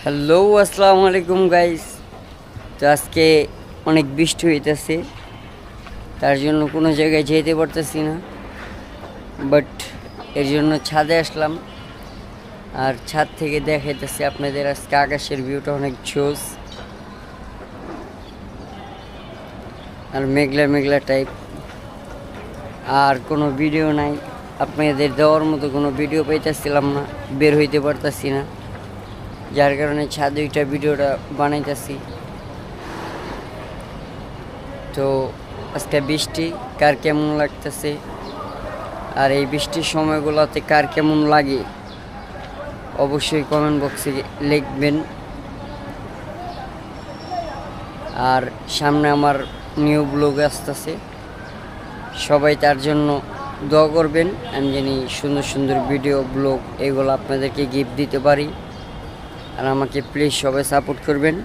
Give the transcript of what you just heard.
Hello, আসসালামু আলাইকুম guys. তো আজকে অনেক বৃষ্টি হইতেছে, তার জন্য কোনো জায়গায় যেতে পারতেছি না। বাট এর জন্য ছাদে আসলাম, আর ছাদ থেকে দেখাইতেছি আপনাদের আজকে আকাশের ভিউটা অনেক জোস, আর মেঘলা মেঘলা টাইপ। আর কোনো ভিডিও নাই, আপনাদের দেওয়ার মতো কোনো ভিডিও পাইতেছিলাম না, বের হইতে পারতাছি না, যার কারণে ছাদে ওইটা ভিডিওটা বানাইতেছি। তো আজকে বৃষ্টি কার কেমন লাগতেছে, আর এই বৃষ্টির সময়গুলোতে কার কেমন লাগে অবশ্যই কমেন্ট বক্সে লিখবেন। আর সামনে আমার নিউ ব্লগ আসতেছে, সবাই তার জন্য দোয়া করবেন। আমি জানি সুন্দর সুন্দর ভিডিও ব্লগ এগুলো আপনাদেরকে গিফট দিতে পারি, আর আমাকে প্লিজ সবাই সাপোর্ট করবেন।